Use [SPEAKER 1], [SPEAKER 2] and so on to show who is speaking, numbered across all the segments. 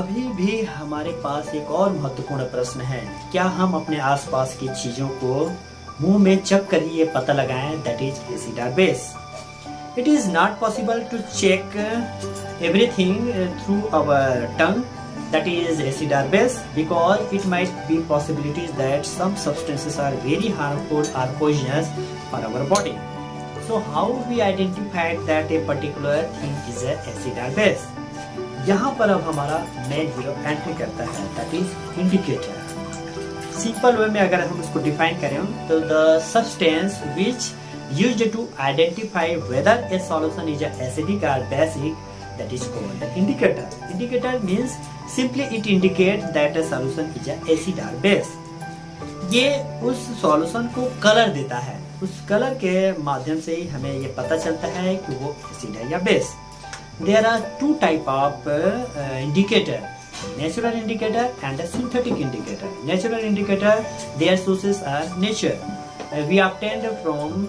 [SPEAKER 1] अभी भी हमारे पास एक और महत्वपूर्ण प्रश्न है, क्या हम अपने आसपास की चीजों को मुंह में चख कर ही ये पता लगाएं दैट इज एसिड और base. It is not possible to check everything through our tongue that is acid or base, because it might be possibilities that some substances are very harmful or poisonous for our body. So how we identified that a particular thing is a acid or base? यहाँ पर अब हमारा main hero entry करता है, that is indicator। Simple way में अगर हम उसको डिफाइन करें तो the substance which used to identify whether a solution is acidic or basic, that is called indicator. Indicator means simply it indicates that a solution is a acid or base. ये उस solution को colour देता है, उस colour के माध्यम से ही हमें ये पता चलता है कि वो एसिड है या base. There are two type of indicator, natural indicator and a synthetic indicator. Natural indicator, their sources are nature. We obtained from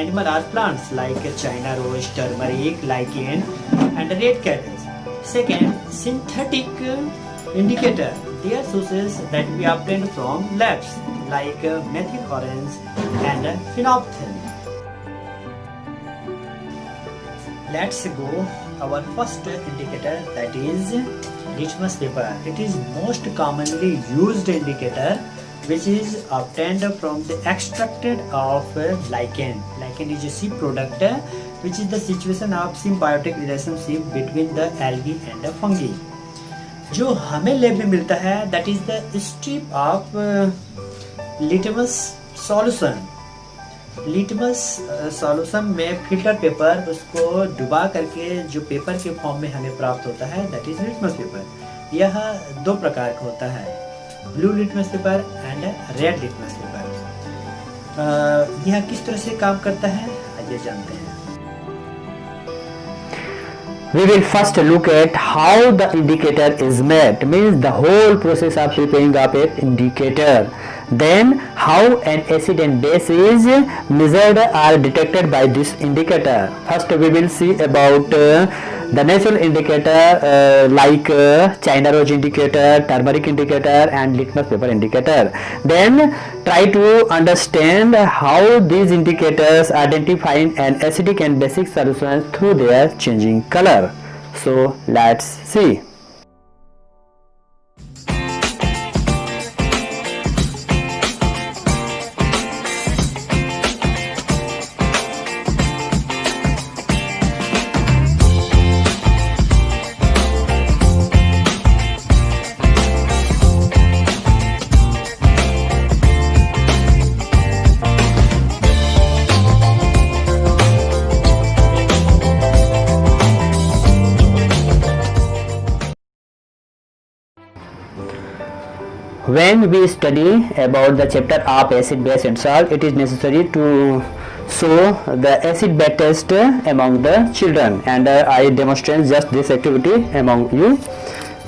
[SPEAKER 1] animal or plants like China rose, turmeric, lichen and red cabbage. Second, synthetic indicator, their sources that we obtained from labs like methyl orange and phenolphthalein. Let's go our first indicator, that is litmus paper. It is most commonly used indicator which is obtained from the extracted of lichen. Lichen is a sea product which is the situation of symbiotic relationship between the algae and the fungi. जो हमें lab में मिलता है that is the strip of litmus solution. Litmus solution में filter paper उसको डुबा करके जो पेपर के फॉर्म में हमें प्राप्त होता है दैट इज लिटमस पेपर। यह दो प्रकार का होता है, blue litmus paper and red litmus paper. यह किस तरह से काम करता है आइए जानते हैं।
[SPEAKER 2] We will first look at how the indicator is made, means the whole process of preparing of an indicator. Then how an acid and base is measured or detected by this indicator. First we will see about the natural indicator like China rose indicator, turmeric indicator and litmus paper indicator. Then try to understand how these indicators identify an acidic and basic solution through their changing color. So let's see. When we study about the chapter of acid, base and salt, it is necessary to show the acid base test among the children and I demonstrate just this activity among you.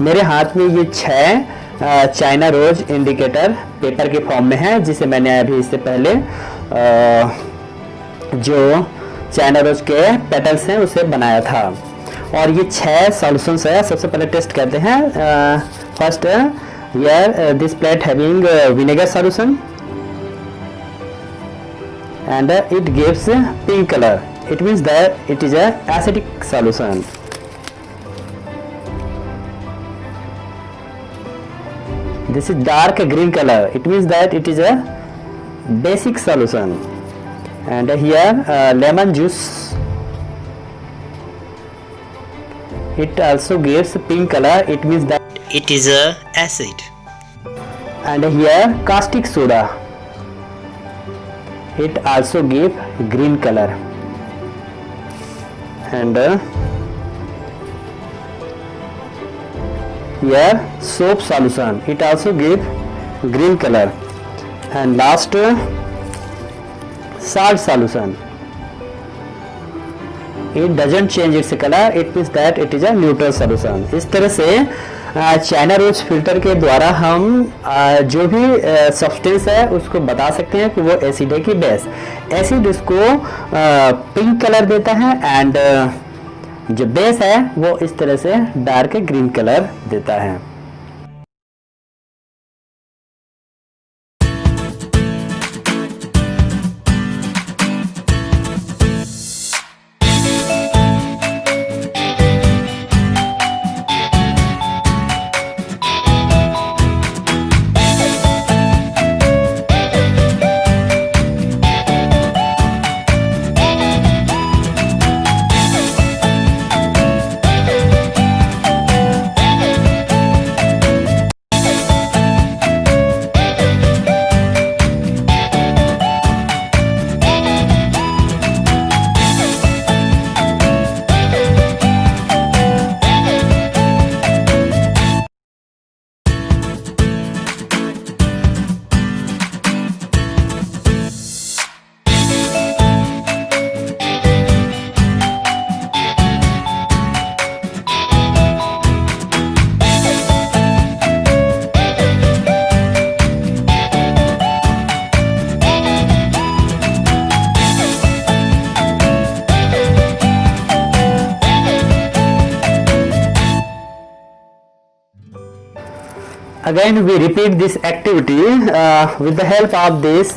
[SPEAKER 2] मेरे हाथ में ये 6 China rose indicator paper के form में है जिसे मैंने अभी इससे पहले जो चाइना रोज के पेटल्स हैं उसे बनाया था और ये 6 सॉल्यूशंस है। सबसे पहले टेस्ट करते हैं। First here this plate having vinegar solution and it gives pink color, it means that it is a acidic solution. This is dark green color, it means that it is a basic solution. And here lemon juice, it also gives pink color, it means that
[SPEAKER 1] It is a acid.
[SPEAKER 2] And here caustic soda, it also give green color. And here soap solution, it also give green color. And last salt solution, it doesn't change its color, it means that it is a neutral solution. इस तरह से China rose filter के द्वारा हम जो भी substance है उसको बता सकते हैं कि वो एसिड है कि बेस। एसिड इसको पिंक कलर देता है एंड जो बेस है वो इस तरह से डार्क ग्रीन कलर देता है। Again we repeat this activity with the help of this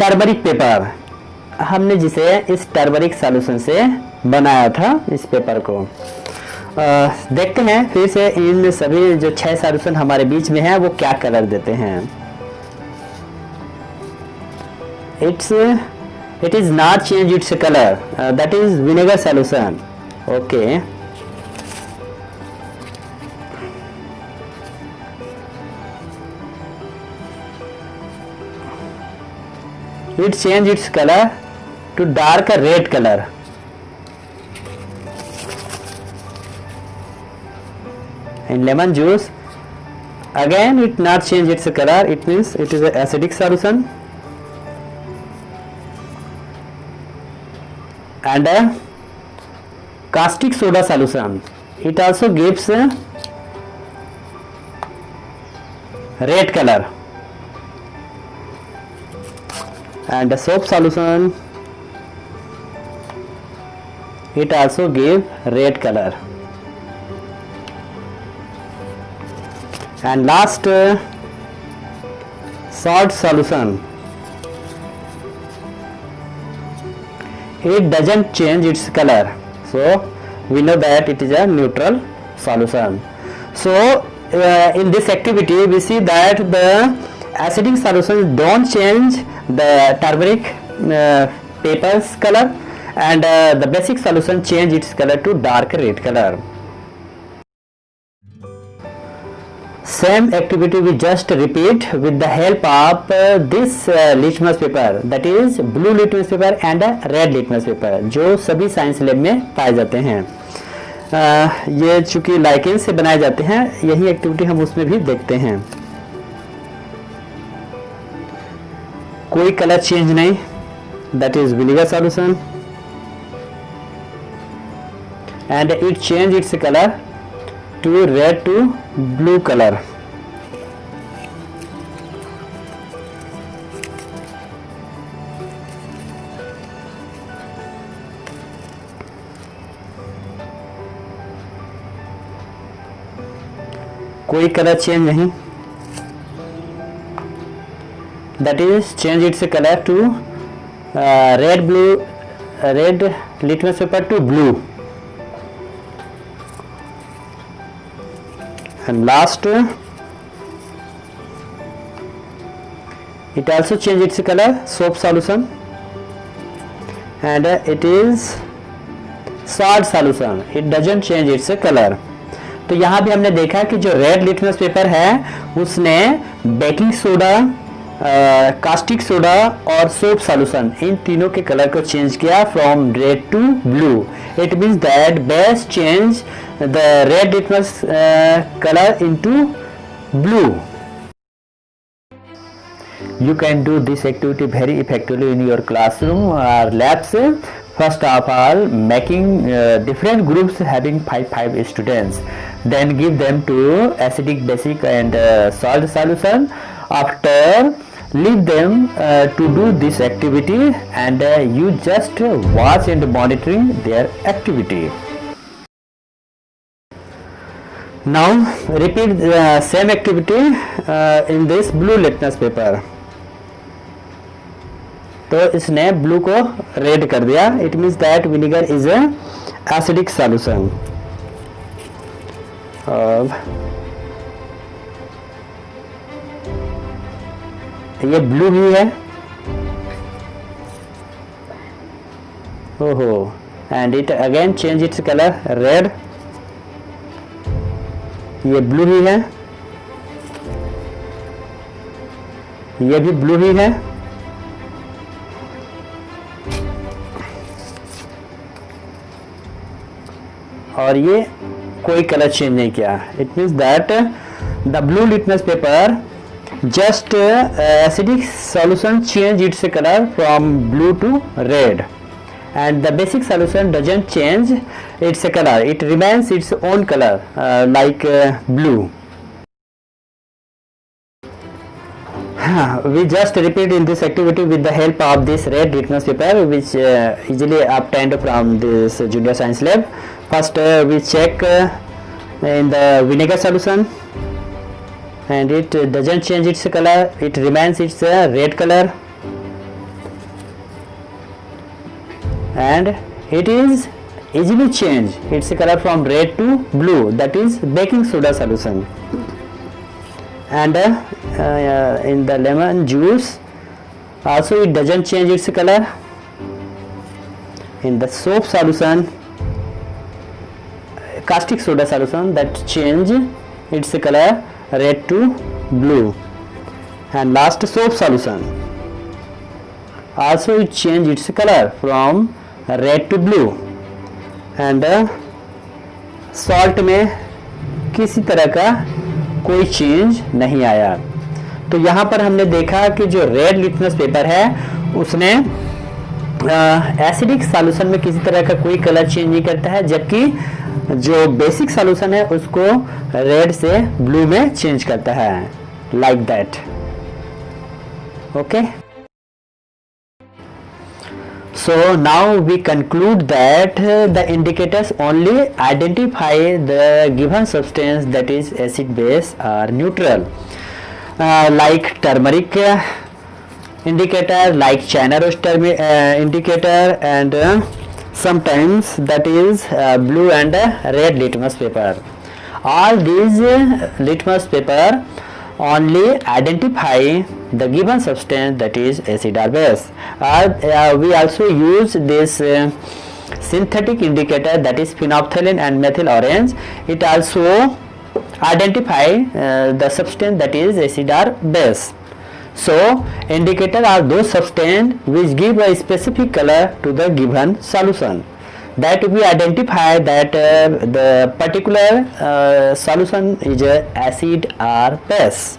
[SPEAKER 2] turmeric paper. हमने जिसे इस टर्मरिक सॉल्यूशन से बनाया था इस पेपर को। देखते हैं फिर से इन सभी जो 6 सॉल्यूशन हमारे बीच में है वो क्या कलर देते हैं। It is not change its colour, that is vinegar solution. Okay, it change its color to dark red color. In lemon juice again it not change its color, it means it is an acidic solution. And a caustic soda solution, it also gives red color. And the soap solution, it also give red color. And last salt solution, it doesn't change its color, so we know that it is a neutral solution. So in this activity we see that the acidic solutions don't change the turmeric paper's color, and the basic solution change its color to dark red color. Same activity we just repeat with the help of this litmus paper, that is blue litmus paper and red litmus paper, जो सभी science lab में पाए जाते हैं। ये चूंकि lichen से बनाए जाते हैं, यही एक्टिविटी हम उसमें भी देखते हैं। कोई कलर चेंज नहीं, that is vinegar solution, and it change its colour to red to blue colour. कोई कलर चेंज नहीं, that is change its color to red litmus paper to blue. And last it also change its color, soap solution, and it is salt solution, it doesn't change its color. तो यहाँ भी हमने देखा कि जो red litmus paper है उसने baking soda, caustic soda और सोप सॉल्यूशन इन तीनों के कलर को चेंज किया from red to blue. It means that base change the red litmus colour into blue. You can do this activity very effectively in your classroom or labs. First of all, making different groups having 5 students, then give them to acidic, basic and salt solution. After leave them to do this activity, and you just watch and monitoring their activity. Now repeat the same activity in this blue litmus paper. तो इसने blue को red कर दिया. It means that vinegar is a acidic solution. ये blue ही है. ओहो. And it again change its colour red. ये blue ही है. ये भी ब्लू ही है. और ये कोई कलर चेंज नहीं किया. It means that the blue litmus paper just acidic solution change its color from blue to red, and the basic solution doesn't change its color. It remains its own color like blue. We just repeat in this activity with the help of this red litmus paper, which easily obtained from this junior science lab. First we check in the vinegar solution, and it doesn't change its color. It remains its red color, and it is easily change its color from red to blue. That is baking soda solution. And in the lemon juice also it doesn't change its color. In the soap solution, caustic soda solution, that change its color red to blue. And last soap solution also it change its color from red to blue. And salt में किसी तरह का कोई change नहीं आया. तो यहाँ पर हमने देखा कि जो रेड लिटमस पेपर है उसने एसिडिक सॉल्यूशन में किसी तरह का कोई कलर चेंज नहीं करता है, जबकि जो बेसिक सॉल्यूशन है उसको रेड से ब्लू में चेंज करता है, like that. Okay. So now we conclude that the indicators only identify the given substance, that is acid, base or neutral, like turmeric indicator, like China roast indicator, and sometimes that is blue and red litmus paper. All these litmus paper only identify the given substance, that is acid or base. We also use this synthetic indicator, that is phenolphthalein and methyl orange. It also identify the substance, that is acid or base. So indicator are those substance which give a specific color to the given solution, that we identify that the particular solution is acid or base.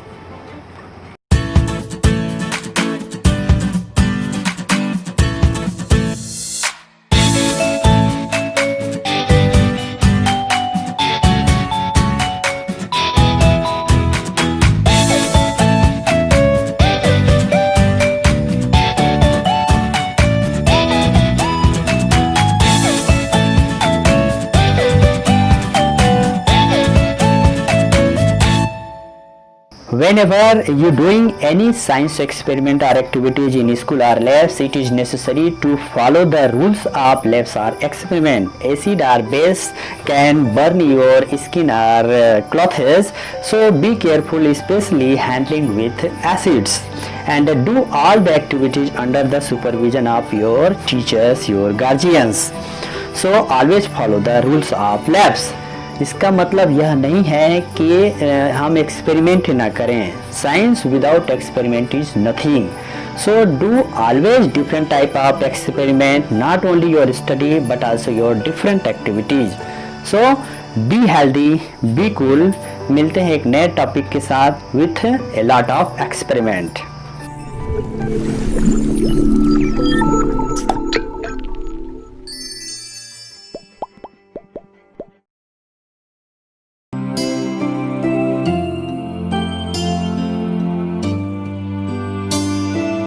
[SPEAKER 2] Whenever you doing any science experiment or activities in school or labs, it is necessary to follow the rules of labs or experiment. Acid or base can burn your skin or clothes, so be careful, especially handling with acids, and do all the activities under the supervision of your teachers, your guardians. So always follow the rules of labs. इसका मतलब यह नहीं है कि हम experiment ना करें. Science without experiment is nothing. So do always different type of experiment, not only your study but also your different activities. So be healthy, be cool. मिलते हैं एक नए टॉपिक के साथ with a lot of experiment.